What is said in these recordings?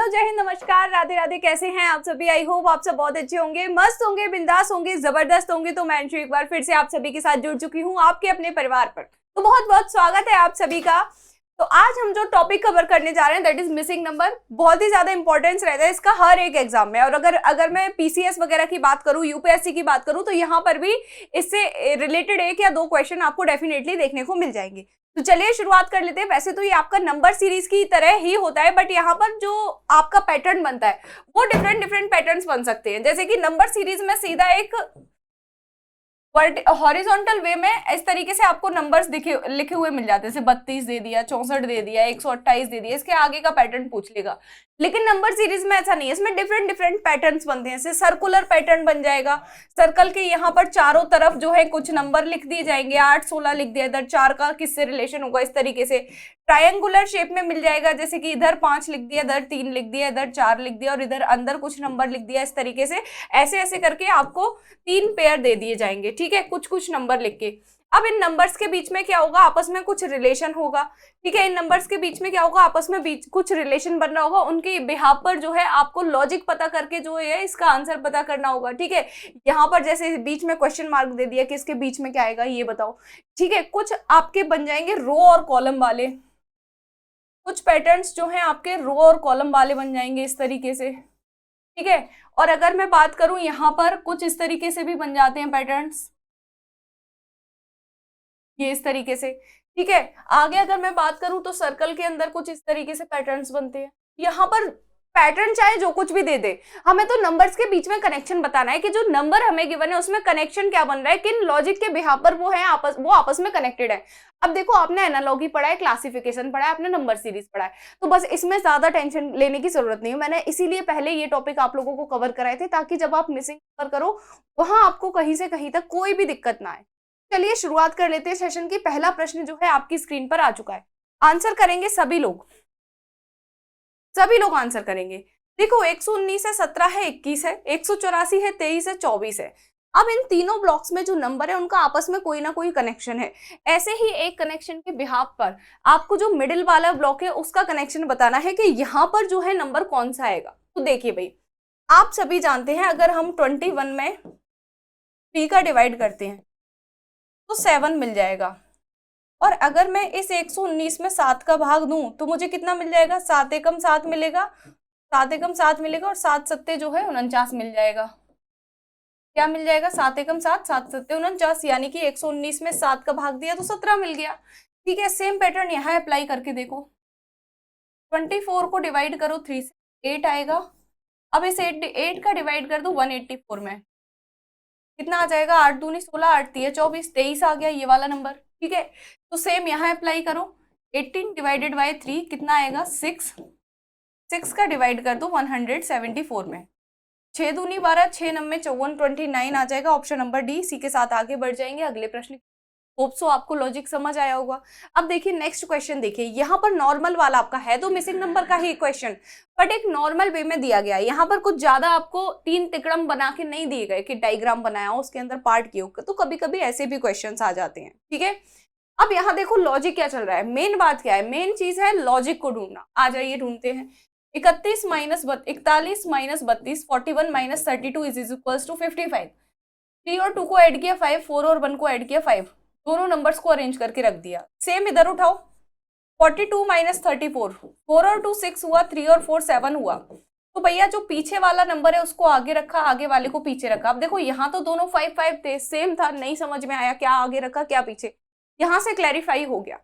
Hello, जय हिंद, नमस्कार, राधे राधे। कैसे हैं आप सभी? आई होप आप सब बहुत अच्छे होंगे, मस्त होंगे, बिंदास होंगे, जबरदस्त होंगे। तो मैं अंशु एक बार फिर से आप सभी के साथ जुड़ चुकी हूँ आपके अपने परिवार पर। तो बहुत बहुत स्वागत है आप सभी का। तो आज हम जो टॉपिक कवर करने जा रहे हैं दैट इज मिसिंग नंबर। बहुत ही ज्यादा इंपॉर्टेंस रहता है इसका हर एक एग्जाम में। और अगर मैं पीसीएस वगैरह की बात करूं, यूपीएससी की बात करूं, तो यहाँ पर भी इससे रिलेटेड एक या दो क्वेश्चन आपको डेफिनेटली देखने को मिल जाएंगे। तो चलिए शुरुआत कर लेते हैं। वैसे तो ये आपका नंबर सीरीज की तरह ही होता है, बट यहाँ पर जो आपका पैटर्न बनता है वो डिफरेंट डिफरेंट पैटर्न्स बन सकते हैं। जैसे कि नंबर सीरीज में सीधा एक हॉरिजॉन्टल वे में इस तरीके से आपको नंबर्स लिखे हुए मिल जाते हैं। जैसे 32 दे दिया, 64 दे दिया, 128 दे दिया, इसके आगे का पैटर्न पूछ लेगा। लेकिन नंबर सीरीज में ऐसा नहीं है, इसमें डिफरेंट डिफरेंट पैटर्न्स बनते हैं। जैसे सर्कुलर पैटर्न बन जाएगा, सर्कल के यहाँ पर चारों तरफ जो है कुछ नंबर लिख दिए जाएंगे। 8, 16 लिख दिया, इधर 4 का किससे रिलेशन होगा, इस तरीके से। ट्रायंगुलर शेप में मिल जाएगा, जैसे कि इधर 5 लिख दिया, इधर 3 लिख दिया, इधर 4 लिख दिया और इधर अंदर कुछ नंबर लिख दिया, इस तरीके से। ऐसे ऐसे करके आपको 3 पेयर दे दिए जाएंगे, ठीक है, कुछ कुछ नंबर लिख के। अब इन नंबर्स के बीच में क्या होगा, आपस में कुछ रिलेशन होगा, ठीक है। इन नंबर्स के बीच में क्या होगा, आपस में कुछ रिलेशन बन रहा होगा। उनके बिहाफ पर जो है आपको लॉजिक पता करके जो है इसका आंसर पता करना होगा, ठीक है। यहाँ पर जैसे बीच में क्वेश्चन मार्क दे दिया कि इसके बीच में क्या आएगा ये बताओ, ठीक है। कुछ आपके बन जाएंगे रो और कॉलम वाले, कुछ पैटर्न्स जो हैं आपके रो और कॉलम वाले बन जाएंगे इस तरीके से, ठीक है। और अगर मैं बात करूं यहाँ पर कुछ इस तरीके से भी बन जाते हैं पैटर्न्स, ये इस तरीके से, ठीक है। आगे अगर मैं बात करूं तो सर्कल के अंदर कुछ इस तरीके से पैटर्न्स बनते हैं। यहाँ पर पैटर्न चाहे जो कुछ भी दे दे, हमें तो नंबर्स के बीच में कनेक्शन बताना है कि जो नंबर हमें गिवन है उसमें कनेक्शन क्या बन रहा है, किन लॉजिक के बिहाफ पर वो है वो आपस में कनेक्टेड है। अब देखो, आपने एनालॉगी पढ़ा है, क्लासिफिकेशन पढ़ा है, आपने नंबर सीरीज पढ़ा है, तो बस इसमें ज्यादा टेंशन लेने की जरूरत नहीं है। मैंने इसीलिए पहले ये टॉपिक आप लोगों को कवर कराए थे ताकि जब आप मिसिंग नंबर करो वहां आपको कहीं से कहीं तक कोई भी दिक्कत ना आए। चलिए शुरुआत कर लेते हैं सेशन की। पहला प्रश्न जो है आपकी स्क्रीन पर आ चुका है, आंसर करेंगे सभी लोग आंसर करेंगे। देखो, 119 है, 17 है, 21 है, 184 है, 23 है, 24 है। अब इन तीनों ब्लॉक्स में जो नंबर है उनका आपस में कोई ना कोई कनेक्शन है। ऐसे ही एक कनेक्शन के बिहाफ पर आपको जो मिडिल वाला ब्लॉक है उसका कनेक्शन बताना है कि यहाँ पर जो है नंबर कौन सा आएगा। तो देखिए भाई, आप सभी जानते हैं अगर हम 21 में 3 का डिवाइड करते हैं तो 7 मिल जाएगा। और अगर मैं इस 119 में 7 का भाग दूं तो मुझे कितना मिल जाएगा, 7 एकम 7 मिलेगा, 7 एकम 7 मिलेगा और 7 सत्ते जो है 49 मिल जाएगा। क्या मिल जाएगा, 7 एकम 7, 7 सत्ते 49, यानी कि 119 में 7 का भाग दिया तो 17 मिल गया, ठीक है। सेम पैटर्न यहाँ अप्लाई करके देखो, 24 को डिवाइड करो 3 से 8 आएगा। अब इस 8 का डिवाइड कर दो 184 में, कितना आ जाएगा, 8 दूनी 16, 8 3 24, 23 आ गया ये वाला नंबर, ठीक है। तो सेम यहाँ अप्लाई करो, 18 डिवाइडेड बाय 3 कितना आएगा, 6 का डिवाइड कर दो 174 में, 6 दूनी 12, 6 नम्बे 54, 29 आ जाएगा। Option number D. इसी के साथ आगे बढ़ जाएंगे अगले प्रश्न। होप सो आपको लॉजिक समझ आया होगा। अब देखिए नेक्स्ट क्वेश्चन, देखिए यहाँ पर नॉर्मल वाला आपका है तो मिसिंग नंबर का ही क्वेश्चन, बट एक नॉर्मल वे में दिया गया है। यहाँ पर कुछ ज्यादा आपको 3 तिकड़म बना के नहीं दिए गए कि डायग्राम बनाया हो उसके अंदर पार्ट किए हो, तो कभी कभी ऐसे भी क्वेश्चन आ जाते हैं, ठीक है। अब यहाँ देखो लॉजिक क्या चल रहा है, मेन बात क्या है, मेन चीज है लॉजिक को ढूंढना। आ जाइए ढूंढते हैं। 41 minus 41 minus 32, 41 minus 32 is equals to 55। 3 और 2 को ऐड किया 5, 4 और 1 को ऐड किया 5, दोनों नंबर्स को अरेंज करके रख दिया। सेम इधर उठाओ, 42 माइनस 34, 4 और 2 6 हुआ, 3 और 4 7 हुआ। तो भैया जो पीछे वाला नंबर है उसको आगे रखा, आगे वाले को पीछे रखा। अब देखो यहाँ तो दोनों 5 5 थे, सेम था, नहीं समझ में आया क्या आगे रखा क्या पीछे, यहाँ से क्लैरिफाई हो गया।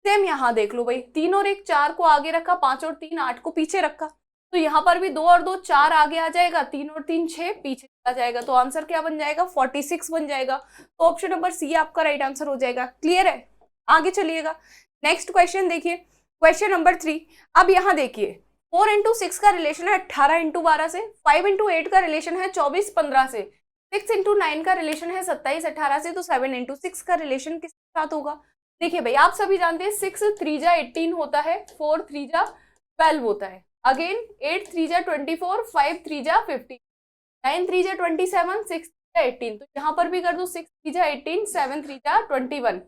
सेम यहाँ देख लो भाई, 3 और 1 4 को आगे रखा, 5 और 3 8 को पीछे रखा, तो यहाँ पर भी 2 और 2 4 आगे आ जाएगा, 3 और 3 6 पीछे आ जाएगा। तो आंसर क्या बन जाएगा, 46 बन जाएगा। तो ऑप्शन नंबर सी आपका राइट आंसर हो जाएगा। क्लियर है, आगे चलिएगा। नेक्स्ट क्वेश्चन देखिए, क्वेश्चन नंबर 3। अब यहाँ देखिए 4 इंटू 6 का रिलेशन है 18 इंटू 12 से, 5 इंटू 8 का रिलेशन है 24 15 से, 6 इंटू 9 का रिलेशन है 27 18 से, तो 7 इंटू 6 का रिलेशन किसके साथ होगा। देखिए भाई, आप सभी जानते हैं 6 3 जा 18 होता है, 4 3 जा 12 होता है, अगेन 8 3 जा 24, 5 3 जा 50, 9 3 जा 27, 6 3 जा 18। तो यहाँ पर भी कर दो 6 3 जा 18, 7 3 जा 21,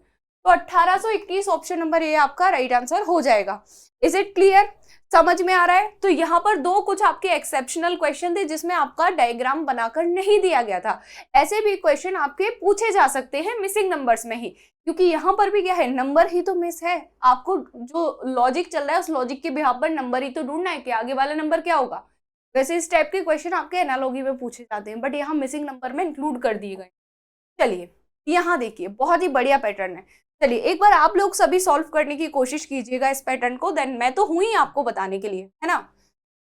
तो 1821 ऑप्शन नंबर ए आपका राइट आंसर हो जाएगा। Is it clear? समझ में आ रहा है? तो यहाँ पर दो कुछ आपके एक्सेप्शनल क्वेश्चन थे जिसमें आपका डायग्राम बनाकर नहीं दिया गया था। ऐसे भी क्वेश्चन आपके पूछे जा सकते हैं मिसिंग नंबर्स में ही, क्योंकि यहाँ पर भी क्या है, नंबर ही तो मिस है। आपको जो लॉजिक चल रहा है उस लॉजिक के बिहाफ पर नंबर ही तो ढूंढना है कि आगे वाला नंबर क्या होगा। वैसे इस टाइप के क्वेश्चन आपके एनालॉजी में पूछे जाते हैं, बट यहाँ मिसिंग नंबर में इंक्लूड कर दिए गए। चलिए यहाँ देखिए, बहुत ही बढ़िया पैटर्न है। चलिए एक बार आप लोग सभी सॉल्व करने की कोशिश कीजिएगा इस पैटर्न को, देन मैं तो हूं ही आपको बताने के लिए, है ना,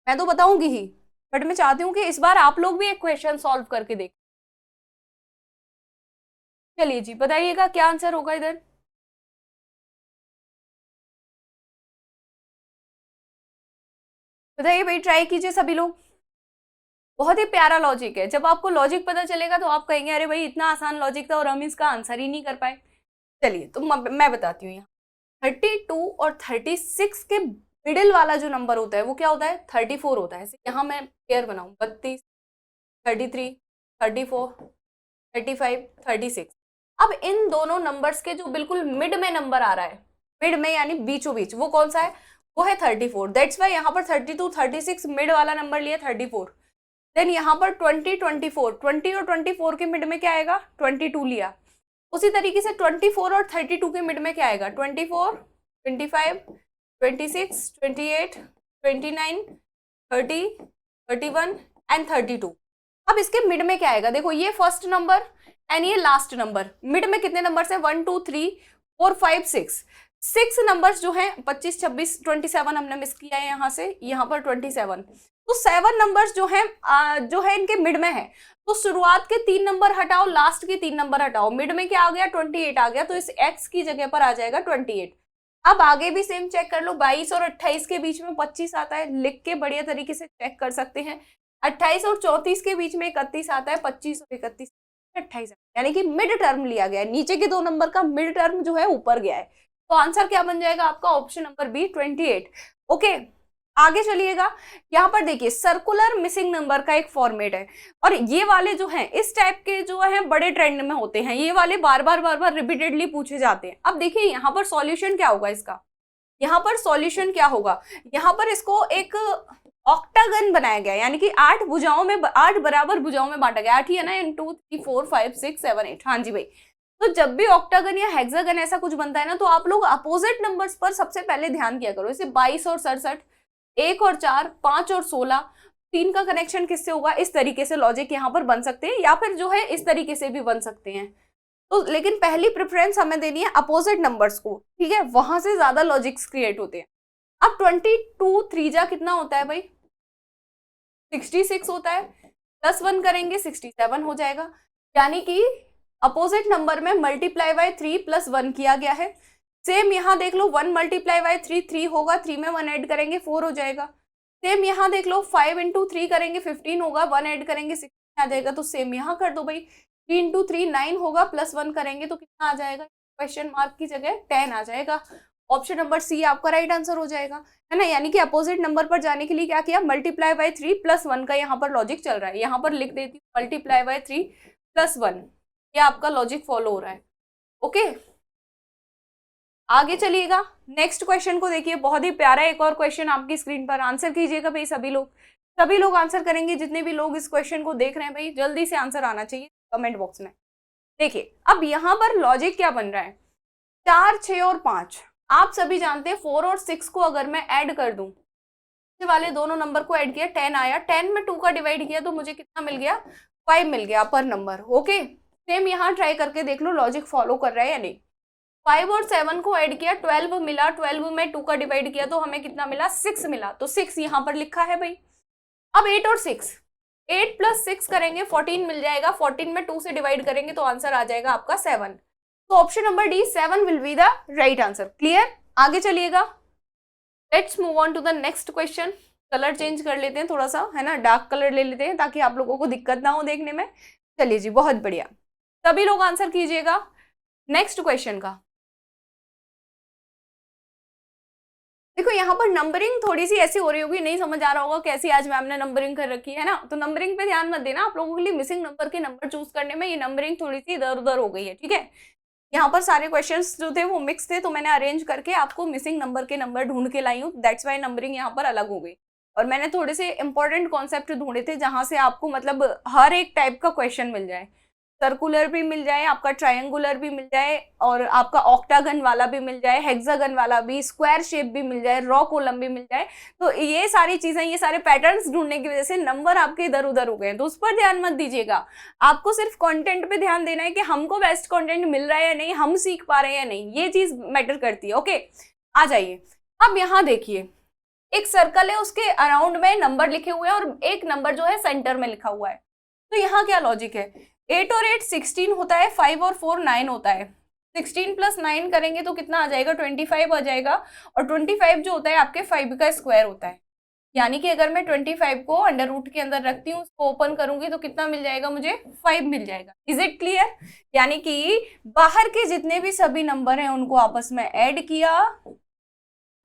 मैं तो बताऊंगी ही, बट मैं चाहती हूँ कि इस बार आप लोग भी एक क्वेश्चन सॉल्व करके देखें। चलिए जी बताइएगा क्या आंसर होगा इधर। बताइए भाई, ट्राई कीजिए सभी लोग। बहुत ही प्यारा लॉजिक है, जब आपको लॉजिक पता चलेगा तो आप कहेंगे अरे भाई इतना आसान लॉजिक था और हम इसका आंसर ही नहीं कर पाए। चलिए तो मैं बताती हूँ। यहाँ 32 और 36 के मिडिल वाला जो नंबर होता है वो क्या होता है, 34 होता है। यहाँ मैं पेयर बनाऊं, 32, 33, 34, 35, 36। अब इन दोनों नंबर्स के जो बिल्कुल मिड में नंबर आ रहा है, मिड में यानी बीचों बीच, वो कौन सा है, वो है 34। दैट्स वाई यहाँ पर 32, 36 मिड वाला नंबर लिया 34। देन यहाँ पर 20, 24, 20 और 24 के मिड में क्या आएगा, 22 लिया। उसी तरीके से 24 और 32 के मिड में क्या आएगा, 24, 25, 26, 28, 29, 30, 31 एंड 32। अब इसके मिड में क्या आएगा, देखो ये फर्स्ट नंबर एंड ये लास्ट नंबर, मिड में कितने नंबर्स हैं, 1, 2, 3, 4, 5, 6। 6 नंबर्स जो हैं 25, 26, 27 हमने मिस किया है यहाँ से, यहाँ पर 27। तो 7 नंबर्स जो है इनके मिड में है। तो शुरुआत के 3 नंबर हटाओ, लास्ट के 3 नंबर हटाओ, मिड में क्या आ गया, 28 आ गया। तो इस x की जगह पर आ जाएगा 28। अब आगे भी सेम चेक कर लो, 22 और 28 के बीच में 25 आता है, लिख के बढ़िया तरीके से चेक कर सकते हैं। 28 और 34 के बीच में 31 आता है, 25 और 31, 28, यानी कि मिड टर्म लिया गया है। नीचे के 2 नंबर का मिड टर्म जो है ऊपर गया है। तो आंसर क्या बन जाएगा आपका, ऑप्शन नंबर बी, 28। ओके आगे चलिएगा। यहाँ पर देखिए सर्कुलर मिसिंग नंबर का एक फॉर्मेट है, और ये वाले जो हैं इस टाइप के जो है बड़े ट्रेंड में होते हैं, ये वाले बार बार रिपीटेडली पूछे जाते हैं। अब देखिए यहाँ पर सॉल्यूशन क्या होगा इसका, यहाँ पर सॉल्यूशन क्या होगा, यहाँ पर इसको एक ऑक्टागन बनाया गया, यानी कि 8 भुजाओं में, 8 बराबर भुजाओं में बांटा गया। 8 ही है ना, 1, 2, 3, 4, 5, 6, 7, 8। हाँ जी भाई। तो जब भी ऑक्टागन या हेक्सागन ऐसा कुछ बनता है ना, तो आप लोग अपोजिट नंबर्स पर सबसे पहले ध्यान किया करो। जैसे 22 और 67, 1 और 4, 5 और 16, 3 का कनेक्शन किससे होगा, इस तरीके से लॉजिक यहाँ पर बन सकते हैं, या फिर जो है इस तरीके से भी बन सकते हैं। तो लेकिन पहली प्रेफरेंस हमें देनी है अपोजिट नंबर्स को, ठीक है, वहां से ज्यादा लॉजिक्स क्रिएट होते हैं। अब 22 3 कितना होता है भाई, 66 होता है, +1 करेंगे 67 हो जाएगा। यानी कि अपोजिट नंबर में मल्टीप्लाई बाय 3 + 1 किया गया है। सेम यहाँ देख लो, 1 × 3 3 होगा, 3 में 1 ऐड करेंगे 4 हो जाएगा। सेम यहाँ देख लो, 5 × 3 करेंगे 15 होगा, 1 ऐड करेंगे 16 आ जाएगा। तो सेम यहाँ कर दो भाई, 3 × 3 9 होगा, +1 करेंगे तो कितना आ जाएगा, क्वेश्चन मार्क की जगह 10 आ जाएगा। ऑप्शन नंबर सी आपका राइट आंसर हो जाएगा, है ना। यानी कि अपोजिट नंबर पर जाने के लिए क्या किया, मल्टीप्लाई बाय 3 + 1 का यहाँ पर लॉजिक चल रहा है। यहाँ पर लिख देती हूँ मल्टीप्लाई बाय 3 + 1, ये आपका लॉजिक फॉलो हो रहा है। ओके आगे चलिएगा, नेक्स्ट क्वेश्चन को देखिए, बहुत ही प्यारा एक और क्वेश्चन आपकी स्क्रीन पर। आंसर कीजिएगा भाई सभी लोग आंसर करेंगे। जितने भी लोग इस क्वेश्चन को देख रहे हैं भाई, जल्दी से आंसर आना चाहिए कमेंट बॉक्स में। देखिए अब यहाँ पर लॉजिक क्या बन रहा है, 4, 6 और 5। आप सभी जानते हैं 4 और 6 को अगर मैं ऐड कर दूं, वाले दोनों नंबर को ऐड किया 10 आया, 10 में 2 का डिवाइड किया तो मुझे कितना मिल गया, 5 मिल गया पर नंबर। ओके सेम यहाँ ट्राई करके देख लो लॉजिक फॉलो कर रहा है या नहीं। 5 और 7 को ऐड किया, 12 मिला, 12 में 2 का डिवाइड किया तो हमें कितना मिला, 6 मिला। तो 6 यहाँ पर लिखा है भाई। अब 8 और 6, 8 + 6 करेंगे 14 मिल जाएगा, 14 में 2 से डिवाइड करेंगे तो आंसर आ जाएगा आपका 7। तो option number D 7 will be the right answer. Clear, आगे चलिएगा। Let's move on to the next question. Colour change कर लेते हैं थोड़ा सा, है ना, डार्क कलर ले लेते हैं ताकि आप लोगों को दिक्कत ना हो देखने में। चलिए जी बहुत बढ़िया, सभी लोग आंसर कीजिएगा नेक्स्ट क्वेश्चन का। देखो यहाँ पर नंबरिंग थोड़ी सी ऐसी हो रही होगी, नहीं समझ आ रहा होगा कैसी आज मैम ने नंबरिंग कर रखी है ना। तो नंबरिंग पे ध्यान मत देना, आप लोगों के लिए मिसिंग नंबर के नंबर चूज करने में ये नंबरिंग थोड़ी सी इधर उधर हो गई है, ठीक है। यहाँ पर सारे क्वेश्चंस जो थे वो मिक्स थे, तो मैंने अरेंज करके आपको मिसिंग नंबर के नंबर ढूंढ के लाई हूँ, दैट्स वाई नंबरिंग यहाँ पर अलग हो गई। और मैंने थोड़े से इंपॉर्टेंट कॉन्सेप्ट ढूंढे थे जहां से आपको मतलब हर एक टाइप का क्वेश्चन मिल जाए, सर्कुलर भी मिल जाए, आपका ट्रायंगुलर भी मिल जाए, और आपका ऑक्टागन वाला भी मिल जाए, हेक्सागन वाला भी, स्क्वायर शेप भी मिल जाए, रॉ कॉलम भी मिल जाए। तो ये सारी चीजें, ये सारे पैटर्न्स ढूंढने की वजह से नंबर आपके इधर उधर हो गए, तो उस पर ध्यान मत दीजिएगा। आपको सिर्फ कंटेंट पे ध्यान देना है कि हमको बेस्ट कंटेंट मिल रहा है या नहीं, हम सीख पा रहे हैं या नहीं, ये चीज मैटर करती है। ओके, आ जाइए। अब यहाँ देखिए, एक सर्कल है, उसके अराउंड में नंबर लिखे हुए हैं और एक नंबर जो है सेंटर में लिखा हुआ है। तो यहाँ क्या लॉजिक है, 8 और 8 16 होता है, 5 और 4 9 होता है। 16 प्लस 9 करेंगे तो कितना आ जाएगा, 25 आ जाएगा। और 25 जो होता है आपके 5 का स्क्वायर होता है। यानी कि अगर मैं 25 को अंडर रूट के अंदर रखती हूँ, उसको ओपन करूंगी तो कितना मिल जाएगा, मुझे 5 मिल जाएगा। Is it clear? यानी कि बाहर के जितने भी सभी नंबर हैं उनको आपस में ऐड किया,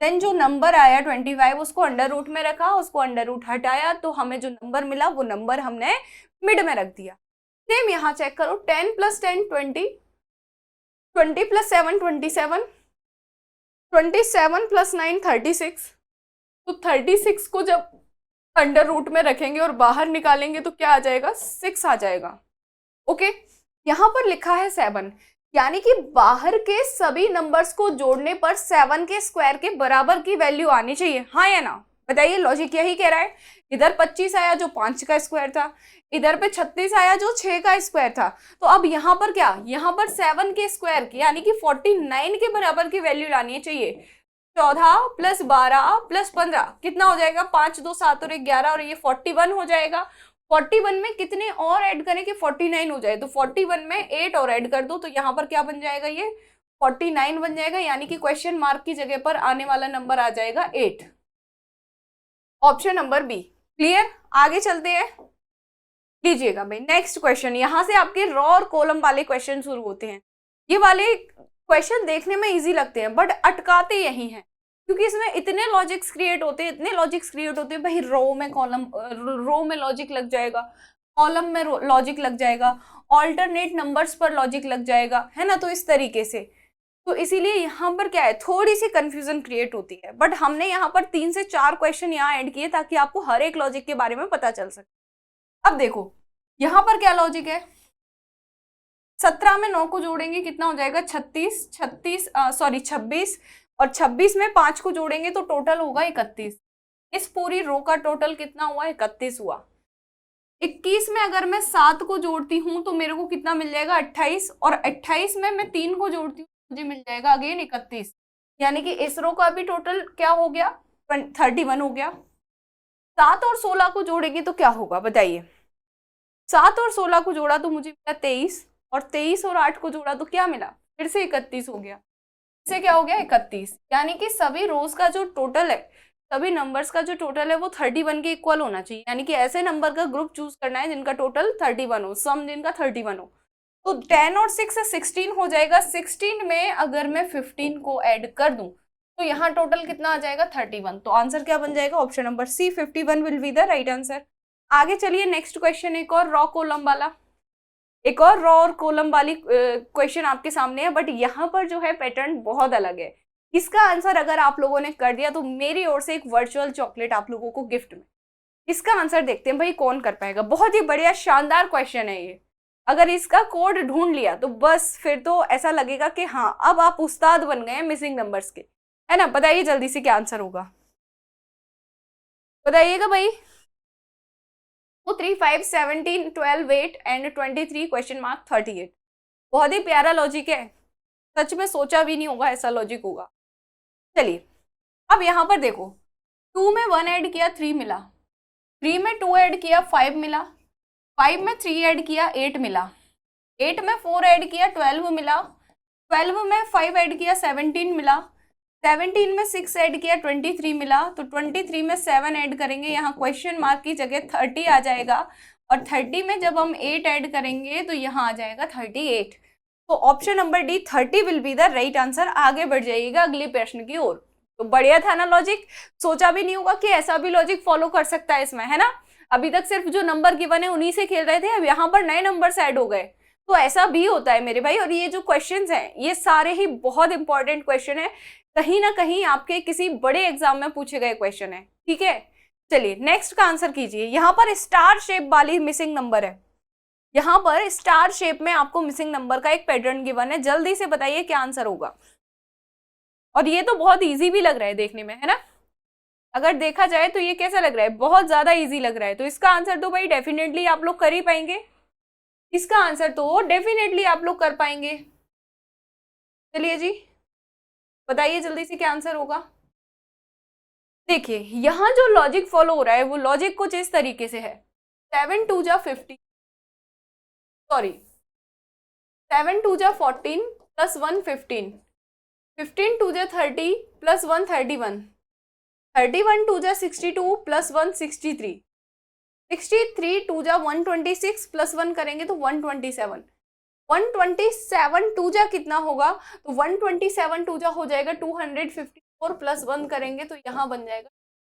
देन जो नंबर आया 25 उसको अंडर रूट में रखा, उसको अंडर रूट हटाया, तो हमें जो नंबर मिला वो नंबर हमने मिड में रख दिया। सेम यहाँ चेक करो, 10 प्लस 10 20, 20 प्लस 7 27, 27 प्लस 9 36। तो 36 को जब अंडर रूट में रखेंगे और बाहर निकालेंगे तो क्या आ जाएगा, 6 आ जाएगा। ओके, यहाँ पर लिखा है 7, यानी कि बाहर के सभी नंबर्स को जोड़ने पर 7 के स्क्वायर के बराबर की वैल्यू आनी चाहिए, हाँ या ना? बताइए, लॉजिक यही कह रहा है। इधर 25 आया जो 5 का स्क्वायर था, इधर पे 36 आया जो 6 का स्क्वायर था। तो अब यहाँ पर क्या, यहाँ पर 7 के स्क्वायर की यानी कि 49 के बराबर की वैल्यू लानी चाहिए। 14 प्लस 12 प्लस 15 कितना हो जाएगा, 5 2 7 और 11, और ये 41 हो जाएगा। 41 में कितने और ऐड करें कि 49 हो जाए, तो 41 में 8 और ऐड कर दो, तो यहाँ पर क्या बन जाएगा, ये 49 बन जाएगा। यानी कि क्वेश्चन मार्क की जगह पर आने वाला नंबर आ जाएगा 8, ऑप्शन नंबर बी। क्लियर? आगे चलते हैं, लीजिएगा भाई नेक्स्ट क्वेश्चन। यहाँ से आपके रॉ और कॉलम वाले क्वेश्चन शुरू होते हैं। ये वाले क्वेश्चन देखने में इजी लगते हैं बट अटकाते यही हैं, क्योंकि इसमें इतने लॉजिक्स क्रिएट होते हैं, इतने लॉजिक्स क्रिएट होते हैं। भाई रो में लॉजिक लग जाएगा, कॉलम में लॉजिक लग जाएगा, ऑल्टरनेट नंबर्स पर लॉजिक लग जाएगा, है ना? तो इस तरीके से, तो इसीलिए यहाँ पर क्या है, थोड़ी सी कंफ्यूजन क्रिएट होती है। बट हमने यहाँ पर 3 से 4 क्वेश्चन यहाँ ऐड किए ताकि आपको हर एक लॉजिक के बारे में पता चल सके। अब देखो यहाँ पर क्या लॉजिक है, 17 में 9 को जोड़ेंगे कितना हो जाएगा, 26 और 26 में 5 को जोड़ेंगे तो टोटल होगा 31। इस पूरी रो का टोटल कितना हुआ, 31 हुआ। 21 में अगर मैं 7 को जोड़ती हूँ तो मेरे को कितना मिल जाएगा, 28, और 28 में मैं 3 को जोड़ती हूँ मुझे मिल जाएगा अगेन 31। यानी कि इस रो का भी टोटल क्या हो गया, 31 हो गया। 7 और 16 को जोड़ेंगे तो क्या होगा बताइए, 7 और 16 को जोड़ा तो मुझे मिला 23, और 23 और 8 को जोड़ा तो क्या मिला, फिर से 31 हो गया। इससे क्या हो गया, 31। यानी कि सभी रोज का जो टोटल है, सभी नंबर्स का जो टोटल है वो 31 के इक्वल होना चाहिए। यानी कि ऐसे नंबर का ग्रुप चूज करना है जिनका टोटल 31 हो, सम जिनका 31 हो। तो 10 और 6 से 16 हो जाएगा। 16 में अगर मैं 15 को ऐड कर दूं तो यहाँ टोटल कितना आ जाएगा, 31। तो आंसर क्या बन जाएगा, option number C, 51 will be the right answer. आगे चलिए नेक्स्ट क्वेश्चन, एक और रॉ कॉलम वाला, एक और रॉ और कॉलम वाली क्वेश्चन आपके सामने है। बट यहाँ पर जो है पैटर्न बहुत अलग है। इसका आंसर अगर आप लोगों ने कर दिया तो मेरी ओर से एक वर्चुअल चॉकलेट आप लोगों को गिफ्ट में। इसका आंसर देखते हैं भाई कौन कर पाएगा। बहुत ही बढ़िया शानदार क्वेश्चन है ये। अगर इसका कोड ढूंढ लिया तो बस फिर तो ऐसा लगेगा कि हाँ अब आप उस्ताद बन गए हैं मिसिंग नंबर्स के, है ना? बताइए जल्दी से क्या आंसर होगा, बताइएगा भाई। तो 3 5 17 12 8 एंड 23 क्वेश्चन मार्क 38। बहुत ही प्यारा लॉजिक है, सच में सोचा भी नहीं होगा ऐसा लॉजिक होगा। चलिए अब यहाँ पर देखो, 2 में 1 ऐड किया 3 मिला, 3 में 2 ऐड किया 5 मिला, 5 में 3 ऐड किया 8 मिला, 8 में 4 ऐड किया 12 मिला, 12 में 5 ऐड किया 17 मिला, 17 में 6 ऐड किया 23 मिला। तो 23 में 7 ऐड करेंगे, यहाँ क्वेश्चन मार्क की जगह 30 आ जाएगा, और 30 में जब हम 8 ऐड करेंगे तो यहाँ आ जाएगा 38। तो option number D 30 will be the right answer. आगे बढ़ जाइएगा अगले प्रश्न की ओर। तो बढ़िया था ना लॉजिक, सोचा भी नहीं होगा कि ऐसा भी लॉजिक फॉलो कर सकता है इसमें, है ना? अभी तक सिर्फ जो नंबर गिवन है उन्हीं से खेल रहे थे, अब यहाँ पर नए नंबर्स ऐड हो गए। तो ऐसा भी होता है मेरे भाई। और ये जो क्वेश्चंस हैं ये सारे ही बहुत इंपॉर्टेंट क्वेश्चन है, कहीं ना कहीं आपके किसी बड़े एग्जाम में पूछे गए क्वेश्चन है, ठीक है। चलिए नेक्स्ट का आंसर कीजिए। यहाँ पर स्टार शेप वाली मिसिंग नंबर है, यहाँ पर स्टार शेप में आपको मिसिंग नंबर का एक पैटर्न गिवन है, जल्दी से बताइए क्या आंसर होगा। और ये तो बहुत इजी भी लग रहा है देखने में, है ना। अगर देखा जाए तो ये कैसा लग रहा है, बहुत ज्यादा इजी लग रहा है। तो इसका आंसर तो भाई डेफिनेटली आप लोग कर ही पाएंगे, इसका आंसर तो डेफिनेटली आप लोग कर पाएंगे। चलिए जी बताइए जल्दी से क्या आंसर होगा। देखिए यहाँ जो लॉजिक फॉलो हो रहा है वो लॉजिक कुछ इस तरीके से है, 7 2 जा 50, सॉरी 7 2 जा 14 प्लस 1 15, 15 2 जा 30 प्लस 1 31, 31 2 जा 62 प्लस 1 63, 63 2 जा 126 प्लस 1 करेंगे तो 127, 127 2 जा कितना होगा, तो 127 2 जा हो जाएगा 254 प्लस 1 करेंगे तो यहाँ बन जाएगा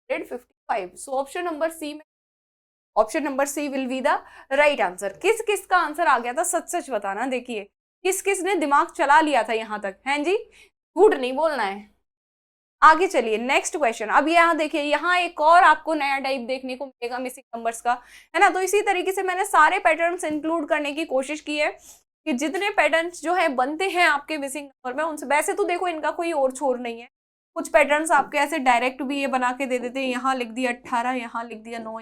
155। सो ऑप्शन नंबर सी में, option number C will be the right answer. किस किस का आंसर आ गया था सच सच बताना, देखिए किस किस ने दिमाग चला लिया था यहाँ तक, हैं जी, झूठ नहीं बोलना है। आगे चलिए नेक्स्ट क्वेश्चन। अब यहाँ देखिए यहाँ एक और आपको नया टाइप देखने को मिलेगा मिसिंग नंबर्स का, है ना। तो इसी तरीके से मैंने सारे पैटर्न्स इंक्लूड करने की कोशिश की है कि जितने पैटर्न्स जो है बनते हैं आपके मिसिंग नंबर में उनसे, वैसे तो देखो इनका कोई और छोर नहीं है, कुछ पैटर्न्स आपके ऐसे डायरेक्ट भी ये बना के दे देते हैं, यहाँ लिख दिया 18, यहाँ लिख दिया 9,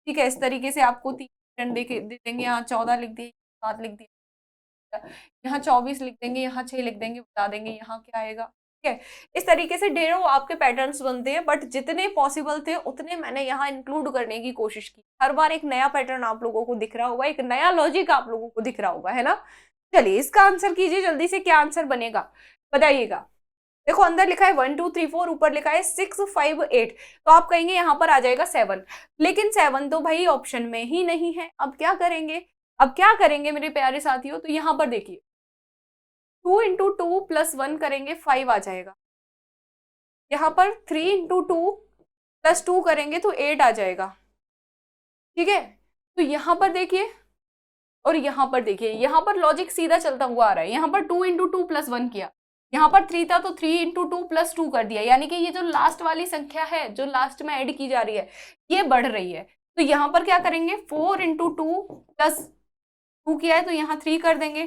ठीक है। इस तरीके से आपको 3 पैटर्न दे देंगे, यहाँ 14 लिख दिए, 7 लिख दिया, यहाँ 24 लिख देंगे, यहाँ 6 लिख देंगे, बता देंगे यहाँ क्या आएगा, ठीक है। इस तरीके से ढेरों आपके पैटर्न्स बनते हैं, बट जितने पॉसिबल थे उतने मैंने यहाँ इंक्लूड करने की कोशिश की। हर बार एक नया पैटर्न आप लोगों को दिख रहा होगा, एक नया लॉजिक आप लोगों को दिख रहा होगा, है ना। चलिए इसका आंसर कीजिए जल्दी से, क्या आंसर बनेगा बताइएगा। देखो अंदर लिखा है 1 2 3 4, ऊपर लिखा है 6 5 8, तो आप कहेंगे यहाँ पर आ जाएगा 7, लेकिन 7 तो भाई ऑप्शन में ही नहीं है। अब क्या करेंगे, अब क्या करेंगे मेरे प्यारे साथियों, तो यहाँ पर देखिए 2 इंटू 2 प्लस 1 करेंगे 5 आ जाएगा, यहाँ पर 3 इंटू 2 प्लस 2 करेंगे तो 8 आ जाएगा, ठीक है। तो यहाँ पर देखिए और यहाँ पर देखिए, यहाँ पर लॉजिक सीधा चलता हुआ आ रहा है। यहाँ पर 2 इंटू 2 प्लस 1 किया, यहाँ पर 3 था तो 3 इंटू 2 प्लस 2 कर दिया, यानी कि ये जो लास्ट वाली संख्या है जो लास्ट में ऐड की जा रही है ये बढ़ रही है। तो यहाँ पर क्या करेंगे, 4 इंटू 2 प्लस 2 किया है तो यहाँ 3 कर देंगे,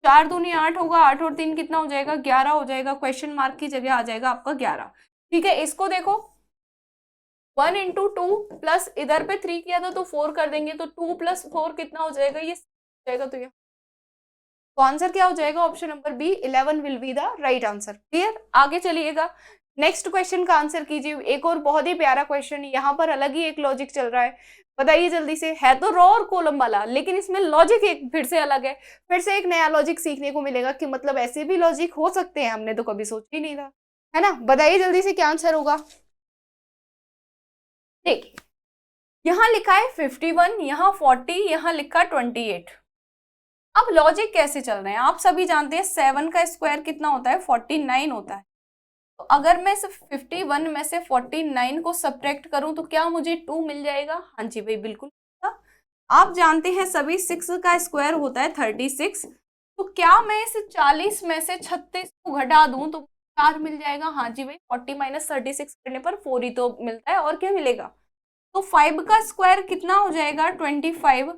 4 दूनी 8 होगा, 8 और 3 कितना हो जाएगा, 11 हो जाएगा, क्वेश्चन मार्क की जगह आ जाएगा आपका 11, ठीक है। इसको देखो 1 इंटू 2 प्लस इधर पे 3 किया था तो 4 कर देंगे, तो 2 प्लस 4 कितना हो जाएगा, ये जाएगा, तो ये तो आंसर क्या हो जाएगा, option number B 11 will be the right answer. Clear, आगे चलिएगा नेक्स्ट क्वेश्चन का आंसर कीजिए। एक और बहुत ही प्यारा क्वेश्चन, यहाँ पर अलग ही एक लॉजिक चल रहा है, बताइए जल्दी से। है तो रो और कॉलम वाला, लेकिन इसमें लॉजिक एक फिर से अलग है, फिर से एक नया लॉजिक सीखने को मिलेगा कि मतलब ऐसे भी लॉजिक हो सकते हैं, हमने तो कभी सोचा ही नहीं था, है ना। बताइए जल्दी से क्या आंसर होगा। देखिए यहाँ लिखा है 51, यहाँ 40, यहाँ लिखा 28। अब लॉजिक कैसे चल रहे हैं आप सभी जानते हैं, 7 का स्क्वायर कितना होता है, 49 होता है। तो अगर मैं सिर्फ 51 में से 49 को सब्ट्रैक्ट करूं तो क्या मुझे 2 मिल जाएगा, हाँ जी भाई बिल्कुल। आप जानते हैं सभी 6 का स्क्वायर होता है 36, तो क्या मैं इस 40 में से 36 को घटा दूं तो 4 मिल जाएगा, हाँ जी भाई। 40 माइनस 36 करने पर 4 ही तो मिलता है, और क्या मिलेगा। तो 5 का स्क्वायर कितना हो जाएगा 25,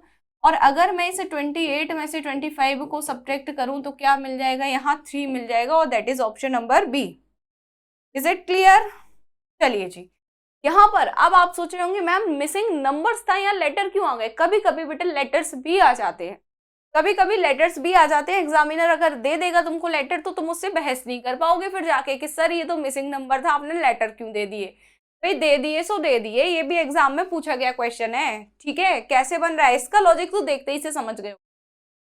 और अगर मैं इसे 28 में से 25 को सब्ट्रैक्ट करूं तो क्या मिल जाएगा, यहाँ 3 मिल जाएगा, और that is option number B. Is it clear. चलिए जी यहाँ पर अब आप सोच रहे होंगे मैम मिसिंग नंबर्स था, यहाँ लेटर क्यों आ गए। कभी कभी बेटे लेटर्स भी आ जाते हैं, कभी कभी लेटर्स भी आ जाते हैं। एग्जामिनर अगर दे देगा तुमको लेटर तो तुम उससे बहस नहीं कर पाओगे फिर जाके कि सर ये तो मिसिंग नंबर था, आपने लेटर क्यों दे दिए। भाई दे दिए सो दे दिए, ये भी एग्जाम में पूछा गया क्वेश्चन है, ठीक है। कैसे बन रहा है इसका लॉजिक तो देखते ही से समझ गए हो,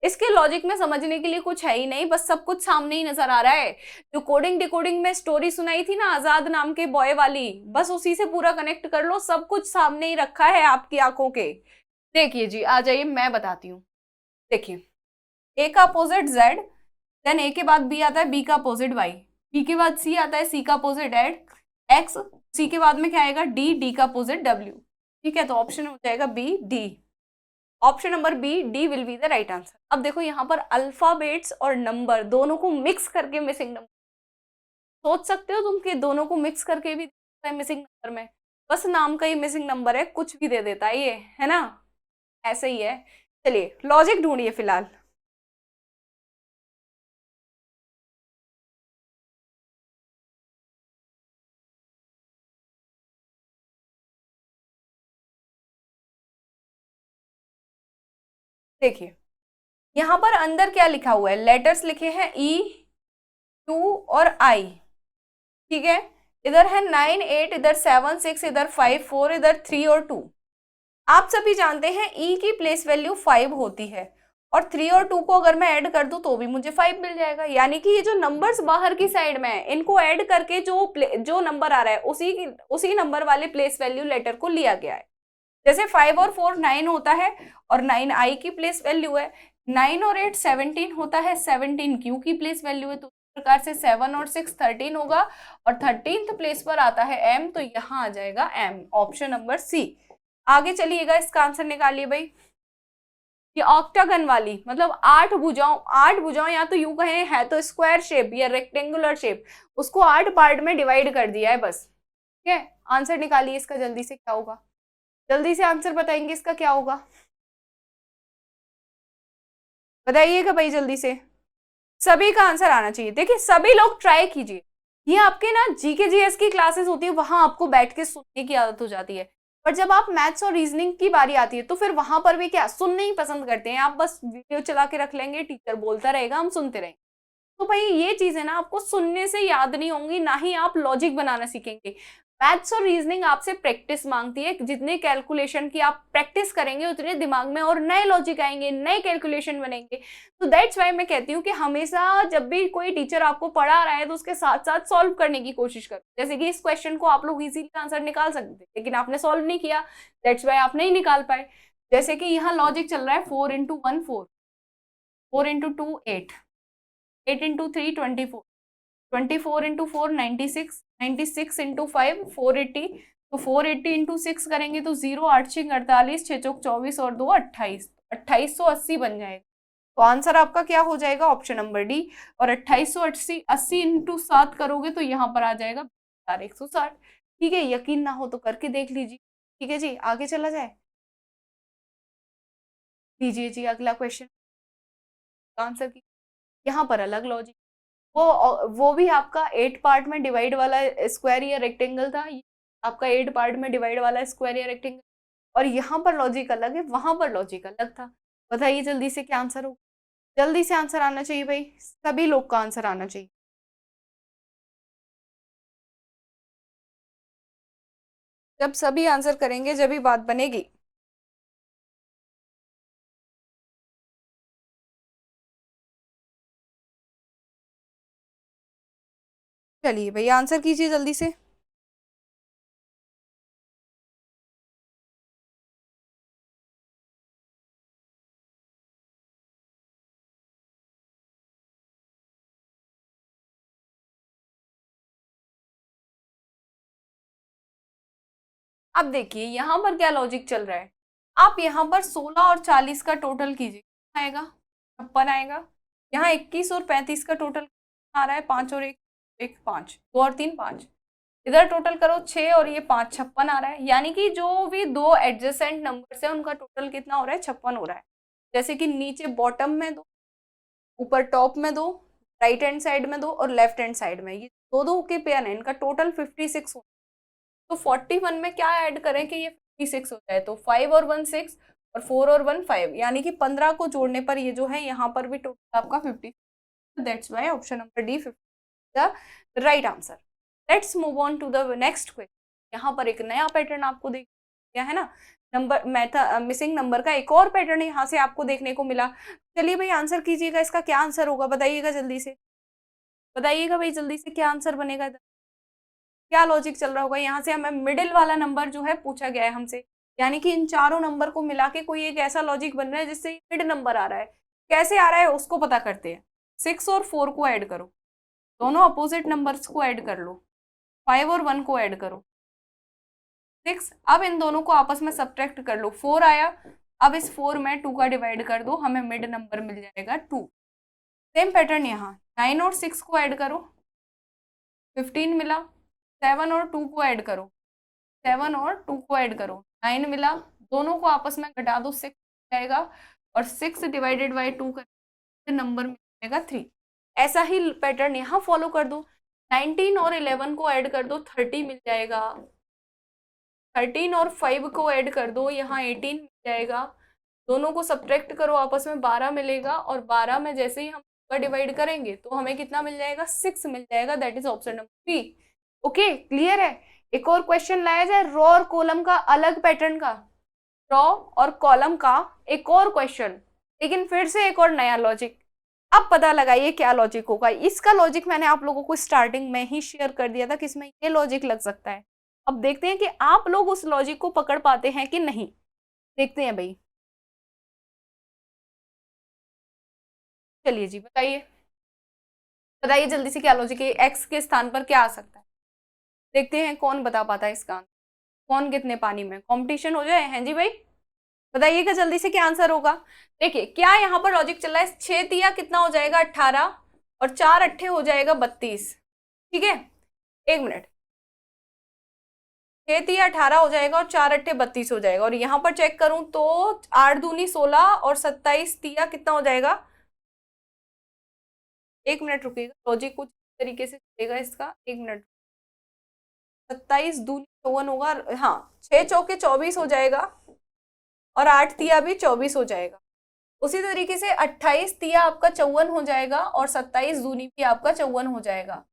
इसके लॉजिक में समझने के लिए कुछ है ही नहीं, बस सब कुछ सामने ही नजर आ रहा है। जो कोडिंग डिकोडिंग में स्टोरी सुनाई थी ना आजाद नाम के बॉय वाली, बस उसी से पूरा कनेक्ट कर लो, सब कुछ सामने ही रखा है आपकी आंखों के। देखिए जी आ जाइए मैं बताती हूँ। देखिए ए का अपोजिट जेड, देन ए के बाद बी आता है, बी का अपोजिट वाई, बी के बाद सी आता है, सी का अपोजिट एक्स, सी के बाद में क्या आएगा डी, डी का अपोजिट डब्ल्यू, ठीक है। तो ऑप्शन हो जाएगा B D. Option number B D will be the right answer. अब देखो यहाँ पर अल्फाबेट्स और नंबर दोनों को मिक्स करके मिसिंग नंबर, सोच सकते हो तुम कि दोनों को मिक्स करके भी मिसिंग नंबर में, बस नाम का ही मिसिंग नंबर है, कुछ भी दे देता है ये, है ना, ऐसे ही है। चलिए लॉजिक ढूंढिए फिलहाल। देखिए यहाँ पर अंदर क्या लिखा हुआ है, लेटर्स लिखे हैं ई, टू और आई, ठीक है। इधर है 9 8, इधर 7 6, इधर 5 4, इधर 3 और 2। आप सभी जानते हैं ई की प्लेस वैल्यू 5 होती है, और 3 और 2 को अगर मैं ऐड कर दूं तो भी मुझे 5 मिल जाएगा। यानी कि ये जो नंबर्स बाहर की साइड में है इनको ऐड करके जो नंबर आ रहा है उसी नंबर वाले प्लेस वैल्यू लेटर को लिया गया है। जैसे 5 और 4 9 होता है और 9 आई की प्लेस वैल्यू है, 9 और 8 17 होता है, 17 क्यू की प्लेस वैल्यू है, तो इस प्रकार से 7 और 6 13 होगा, और 13th प्लेस पर आता है एम, तो यहाँ आ जाएगा एम, ऑप्शन नंबर सी। आगे चलिएगा, इसका आंसर निकालिए भाई। ये ऑक्टागन वाली मतलब 8 भुजाओं या तो यूं कहें है तो स्क्वायर शेप या रेक्टेंगुलर शेप, उसको 8 पार्ट में डिवाइड कर दिया है बस, ठीक है। आंसर निकालिए इसका जल्दी से, क्या होगा, जल्दी से आंसर बताएंगे इसका क्या होगा, बताइएगा भाई जल्दी से, सभी का आंसर आना चाहिए। देखिए सभी लोग ट्राई कीजिए, ये आपके ना जीके जीएस की क्लासेस होती है, वहां आपको बैठ के सुनने की आदत हो जाती है, पर जब आप मैथ्स और रीजनिंग की बारी आती है तो फिर वहां पर भी क्या सुनने ही पसंद करते हैं, आप बस वीडियो चला के रख लेंगे, टीचर बोलता रहेगा हम सुनते रहेंगे। तो भाई ये चीजें ना आपको सुनने से याद नहीं होंगी, ना ही आप लॉजिक बनाना सीखेंगे। मैथ्स और रीजनिंग आपसे प्रैक्टिस मांगती है, जितने कैलकुलेशन की आप प्रैक्टिस करेंगे उतने दिमाग में और नए लॉजिक आएंगे, नए कैलकुलेशन बनेंगे। तो दैट्स वाई मैं कहती हूँ कि हमेशा जब भी कोई टीचर आपको पढ़ा रहा है तो उसके साथ साथ सॉल्व करने की कोशिश करो। जैसे कि इस क्वेश्चन को आप लोग इजीली आंसर निकाल सकते थे, लेकिन आपने सॉल्व नहीं किया, दैट्स वाई आप नहीं निकाल पाए। जैसे कि यहाँ लॉजिक चल रहा है 4 into 1 4, 4 into 2 8, 8 into 3 24, 24 into 4 96, 96 into 5 480, तो 480 इंटू 6 करेंगे तो 0 8 6 48, 6 चौक 24 और 2 28, 2880 बन जाएगा। तो आंसर आपका क्या हो जाएगा, ऑप्शन नंबर डी। और 2880 80 इंटू 7 करोगे तो यहाँ पर आ जाएगा 160। ठीक है, यकीन ना हो तो करके देख लीजिए। ठीक है जी, आगे चला जाए, लीजिए जी अगला क्वेश्चन आंसर की। यहाँ पर अलग लॉजिक, वो भी आपका 8 पार्ट में डिवाइड वाला स्क्वायर या रेक्टेंगल था, आपका 8 पार्ट में डिवाइड वाला स्क्वायर या रेक्टेंगल, और यहाँ पर लॉजिक अलग है, वहां पर लॉजिक अलग था। बताइए जल्दी से क्या आंसर होगा, जल्दी से आंसर आना चाहिए भाई, सभी लोग का आंसर आना चाहिए। जब सभी आंसर करेंगे जब भी बात बनेगी। चलिए भाई आंसर कीजिए जल्दी से। अब देखिए यहाँ पर क्या लॉजिक चल रहा है, आप यहाँ पर 16 और 40 का टोटल कीजिए, आएगा 56 आएगा। यहाँ 21 और 35 का टोटल आ रहा है, 5 और 1 1 5, 2 और 3 5, इधर टोटल करो 6 और ये 5 56 आ रहा है। यानी कि जो भी दो एडजेसेंट नंबर्स है उनका टोटल कितना हो रहा है, 56 हो रहा है। जैसे कि नीचे बॉटम में दो, ऊपर टॉप में दो, राइट हैंड साइड में दो और लेफ्ट हैंड साइड में, ये दो दो के पेयर है, इनका टोटल 56 हो। तो 41 में क्या ऐड करें कि ये 56 हो जाए, तो 5 और 1 6 और 4 और 1 5, यानी कि 15 को जोड़ने पर ये जो है यहाँ पर भी टोटल आपका 50। That's why option number D 50 the right answer. Let's move on to the next question. यहाँ पर एक नया पैटर्न आपको देख गया है ना, नंबर मिसिंग नंबर का एक और पैटर्न यहाँ से आपको देखने को मिला। चलिए भाई आंसर कीजिएगा, इसका क्या आंसर होगा, बताइएगा जल्दी से, बताइएगा भाई जल्दी से क्या आंसर बनेगा, क्या लॉजिक चल रहा होगा। यहाँ से हमें मिडिल वाला नंबर जो है पूछा गया है हमसे, यानी कि इन चारों नंबर को मिला के कोई एक ऐसा लॉजिक बन रहा है जिससे मिड नंबर आ रहा है। कैसे आ रहा है उसको पता करते हैं। 6 और 4 को ऐड करो, दोनों अपोजिट नंबर्स को ऐड कर लो, 5 और 1 को ऐड करो 6। अब इन दोनों को आपस में सब्ट्रैक्ट कर लो, 4 आया अब इस 4 में 2 का डिवाइड कर दो, हमें मिड नंबर मिल जाएगा 2। सेम पैटर्न यहाँ 9 और 6 को ऐड करो, 15 मिला। 7 और 2 को ऐड करो, 7 और 2 को ऐड करो, 9 मिला। दोनों को आपस में घटा दो, 6 जाएगा, और 6 डिवाइडेड बाई 2 कर नंबर मिल जाएगा 3। ऐसा ही पैटर्न यहाँ फॉलो कर दो। 19 और 11 को ऐड कर दो, 30 मिल जाएगा। 13 और 5 को ऐड कर दो, यहाँ 18 मिल जाएगा। दोनों को सब्ट्रैक्ट करो, आपस में 12 मिलेगा, और 12 में जैसे ही हम डिवाइड करेंगे तो हमें कितना मिल जाएगा, 6 मिल जाएगा। That is option number B. Okay, clear है। एक और क्वेश्चन लाया जाए रो और कॉलम का, अलग पैटर्न का, रो और कॉलम का एक और क्वेश्चन, लेकिन फिर से एक और नया लॉजिक। अब पता लगाइए क्या लॉजिक होगा। इसका लॉजिक मैंने आप लोगों को स्टार्टिंग में ही शेयर कर दिया था कि इसमें ये लॉजिक लग सकता है। अब देखते हैं कि आप लोग उस लॉजिक को पकड़ पाते हैं कि नहीं। देखते हैं भाई, चलिए जी बताइए, बताइए जल्दी से क्या लॉजिक है, एक्स के स्थान पर क्या आ सकता है। देखते हैं कौन बता पाता है इसका, कौन कितने पानी में। कंपटीशन हो जाए, हैं जी भाई, बताइएगा जल्दी से क्या आंसर होगा। देखिए क्या यहाँ पर लॉजिक चल रहा है, 6 तिया कितना हो जाएगा 18, और 4 अट्ठे हो जाएगा 32। ठीक है, 1 मिनट, 6 तिया 18 हो जाएगा और 4 अट्ठे 32 हो जाएगा। और यहाँ पर चेक करूं तो 8 दूनी 16 और 27 तिया कितना हो जाएगा। 1 मिनट रुकिएगा, लॉजिक कुछ तरीके से चलेगा इसका। 1 मिनट, 27 दूनी 54 होगा, हाँ 6 चौके 24 हो जाएगा, और 8 तिया भी 24 हो जाएगा। उसी तरीके से 28 तिया आपका 54 हो जाएगा, और 27 दूनी भी आपका 54 हो जाएगा।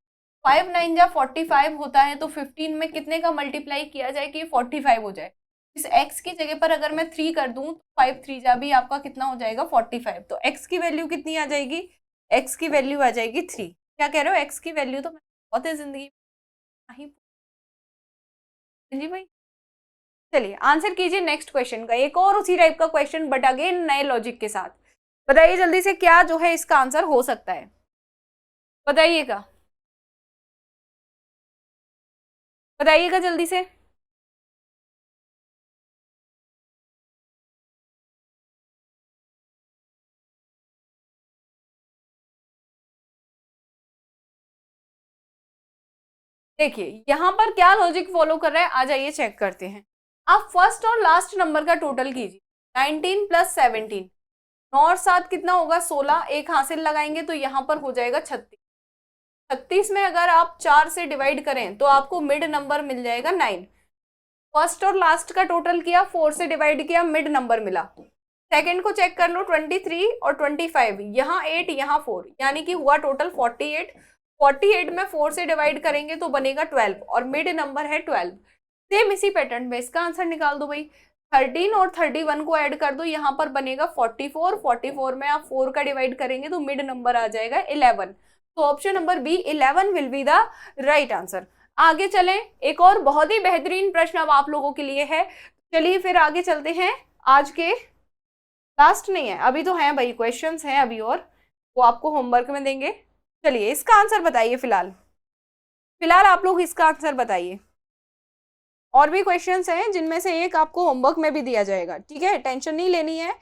5 9 जा 45 होता है, तो 15 में कितने का मल्टीप्लाई किया जाए कि 45 हो जाए। इस x की जगह पर अगर मैं 3 कर दूं तो 5 3 जा भी आपका कितना हो जाएगा 45। तो x की वैल्यू कितनी आ जाएगी, x की वैल्यू आ जाएगी 3। क्या कह रहे हो, x की वैल्यू तो बहुत है जिंदगी में जी भाई। चलिए आंसर कीजिए नेक्स्ट क्वेश्चन का, एक और उसी टाइप का क्वेश्चन बट अगेन नए लॉजिक के साथ। बताइए जल्दी से क्या जो है इसका आंसर हो सकता है, बताइएगा, बताइएगा जल्दी से। देखिए यहाँ पर क्या लॉजिक फॉलो कर रहा है, आ जाइए चेक करते हैं। आप फर्स्ट और लास्ट नंबर का टोटल कीजिए, 19 प्लस 17, 9 और 7 कितना होगा 16, एक हासिल लगाएंगे तो यहाँ पर हो जाएगा 36। 36 में अगर आप 4 से डिवाइड करें तो आपको मिड नंबर मिल जाएगा 9। फर्स्ट और लास्ट का टोटल किया, 4 से डिवाइड किया, मिड नंबर मिला। सेकंड को चेक कर लो, 23 और 25, यहाँ 8 यहाँ 4, यानी कि हुआ टोटल 48। 48 में 4 से डिवाइड करेंगे तो बनेगा 12, और मिड नंबर है 12। सेम इसी पैटर्न में इसका आंसर निकाल दो भाई। 13 और 31 को ऐड कर दो, यहाँ पर बनेगा 44। 44 में आप 4 का डिवाइड करेंगे तो मिड नंबर आ जाएगा 11। तो option number B 11 will be the right answer. आगे चलें, एक और बहुत ही बेहतरीन प्रश्न अब आप लोगों के लिए है। चलिए फिर आगे चलते हैं। आज के लास्ट नहीं है, अभी तो हैं भाई, क्वेश्चंस हैं अभी, और वो आपको होमवर्क में देंगे। चलिए इसका आंसर बताइए, फिलहाल फिलहाल आप लोग इसका आंसर बताइए। और भी क्वेश्चंस हैं जिनमें से एक आपको होमवर्क में भी दिया जाएगा, ठीक है, टेंशन नहीं लेनी है।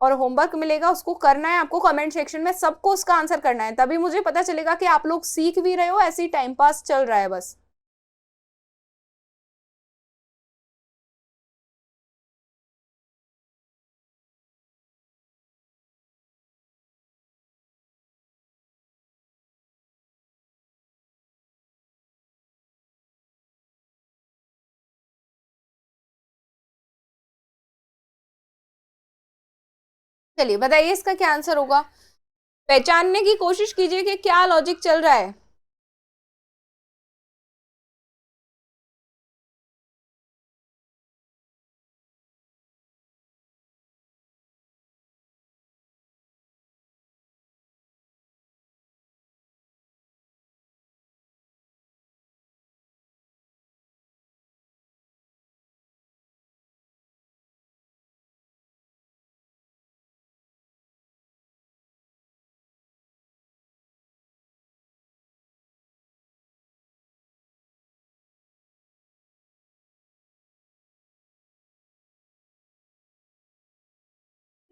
और होमवर्क मिलेगा, उसको करना है आपको, कमेंट सेक्शन में सबको उसका आंसर करना है, तभी मुझे पता चलेगा कि आप लोग सीख भी रहे हो, ऐसे ही टाइम पास चल रहा है बस। चलिए बताइए इसका क्या आंसर होगा, पहचानने की कोशिश कीजिए कि क्या लॉजिक चल रहा है।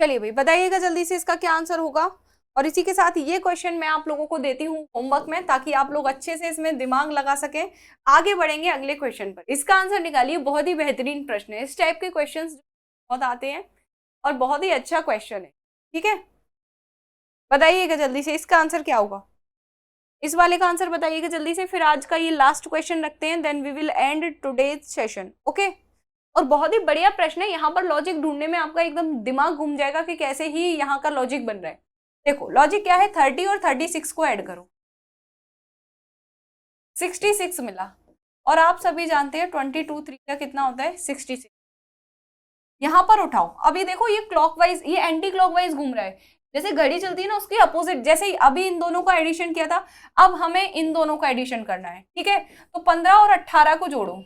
चलिए भाई बताइएगा जल्दी से इसका क्या आंसर होगा। और इसी के साथ ये क्वेश्चन मैं आप लोगों को देती हूँ होमवर्क में, ताकि आप लोग अच्छे से इसमें दिमाग लगा सकें। आगे बढ़ेंगे अगले क्वेश्चन पर। इसका आंसर निकालिए, बहुत ही बेहतरीन प्रश्न है। इस टाइप के क्वेश्चन बहुत आते हैं और बहुत ही अच्छा क्वेश्चन है। ठीक है, बताइएगा जल्दी से इसका आंसर क्या होगा। इस वाले का आंसर बताइएगा जल्दी से, फिर आज का ये लास्ट क्वेश्चन रखते हैं, then we will end today's session. Okay. और बहुत ही बढ़िया प्रश्न है, यहाँ पर लॉजिक ढूंढने में आपका एकदम दिमाग घूम जाएगा कि कैसे ही यहाँ का लॉजिक बन रहा है। देखो लॉजिक क्या है, 30 और 36 को ऐड करो, 66 मिला। और आप सभी जानते हैं 22 3 का कितना होता है, 66। यहाँ पर उठाओ, अभी देखो ये क्लॉकवाइज, ये एंटी क्लॉकवाइज घूम रहा है। जैसे घड़ी चलती है ना, उसकी अपोजिट। जैसे अभी इन दोनों का एडिशन किया था, अब हमें इन दोनों का एडिशन करना है। ठीक है, तो 15 और 18 को जोड़ो,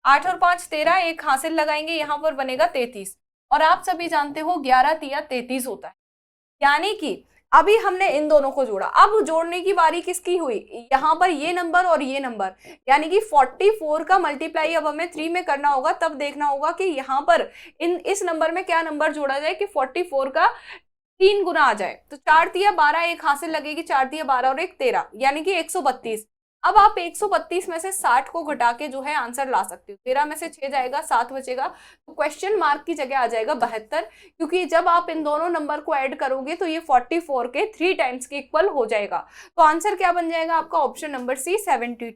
8 और 5 13, एक हासिल लगाएंगे, यहाँ पर बनेगा 33। और आप सभी जानते हो 11 तिया 33 होता है। यानी कि अभी हमने इन दोनों को जोड़ा, अब जोड़ने की बारी किसकी हुई, यहाँ पर ये नंबर और ये नंबर। यानी कि 44 का मल्टीप्लाई अब हमें 3 में करना होगा। तब देखना होगा कि यहाँ पर इस नंबर में क्या नंबर जोड़ा जाए कि 44 का 3 गुना आ जाए। तो 4 तिया 12, एक हासिल लगेगी, 4 तिया 12 और एक 13, यानी कि 132। अब आप 132 में से 60 को घटा के जो है आंसर ला सकते हो। 13 में से 6 जाएगा, 7 बचेगा, तो क्वेश्चन मार्क की जगह आ जाएगा 72। क्योंकि जब आप इन दोनों नंबर को ऐड करोगे तो ये 44 के 3 टाइम्स के इक्वल हो जाएगा। तो आंसर क्या बन जाएगा आपका, option number C 72।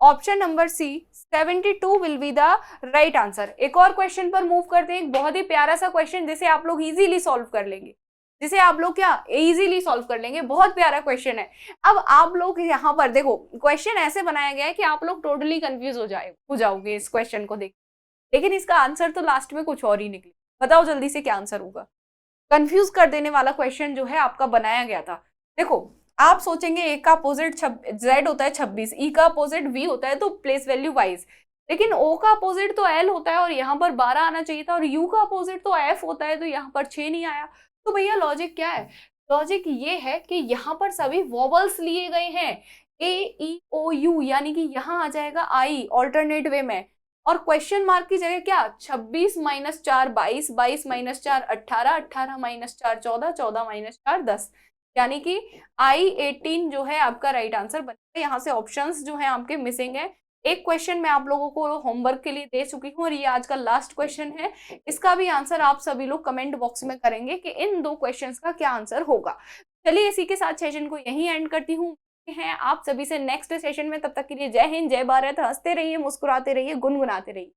Option number C 72 will be the right answer. एक और क्वेश्चन पर मूव करते हैं, एक बहुत ही प्यारा सा क्वेश्चन जिसे आप लोग इजीली सॉल्व कर लेंगे, जिसे आप लोग क्या इजीली सॉल्व कर लेंगे। बहुत प्यारा क्वेश्चन है। अब आप लोग यहाँ पर देखो, क्वेश्चन ऐसे बनाया गया है कि आप लोग टोटली कंफ्यूज हो जाओगे इस क्वेश्चन को देख, लेकिन इसका आंसर तो लास्ट में कुछ और ही निकले। बताओ जल्दी से क्या आंसर होगा। कंफ्यूज कर देने वाला क्वेश्चन जो है आपका बनाया गया था। देखो आप सोचेंगे ए का अपोजिट जेड होता है 26, ई का अपोजिट वी होता है, तो प्लेस वैल्यू वाइज। लेकिन ओ का अपोजिट तो एल होता है और यहाँ पर 12 आना चाहिए था, और यू का अपोजिट तो एफ होता है, तो यहाँ पर 6 नहीं आया। तो भैया लॉजिक क्या है, लॉजिक ये है कि यहाँ पर सभी वॉवल्स लिए गए हैं, ए ई ओ यू, यानी कि यहाँ आ जाएगा आई ऑल्टरनेट वे में। और क्वेश्चन मार्क की जगह क्या, 26 - 4 22, 22 - 4 18, 18 - 4 14, 14 - 4 10, यानी कि I18 जो है आपका राइट आंसर बनेगा। यहाँ से ऑप्शंस जो है आपके मिसिंग है। एक क्वेश्चन मैं आप लोगों को होमवर्क के लिए दे चुकी हूँ और ये आज का लास्ट क्वेश्चन है। इसका भी आंसर आप सभी लोग कमेंट बॉक्स में करेंगे कि इन 2 क्वेश्चंस का क्या आंसर होगा। चलिए इसी के साथ सेशन को यहीं एंड करती हूँ हैं आप सभी से नेक्स्ट सेशन में। तब तक के लिए जय हिंद, जय भारत। हंसते रहिए, मुस्कुराते रहिए, गुनगुनाते रहिए।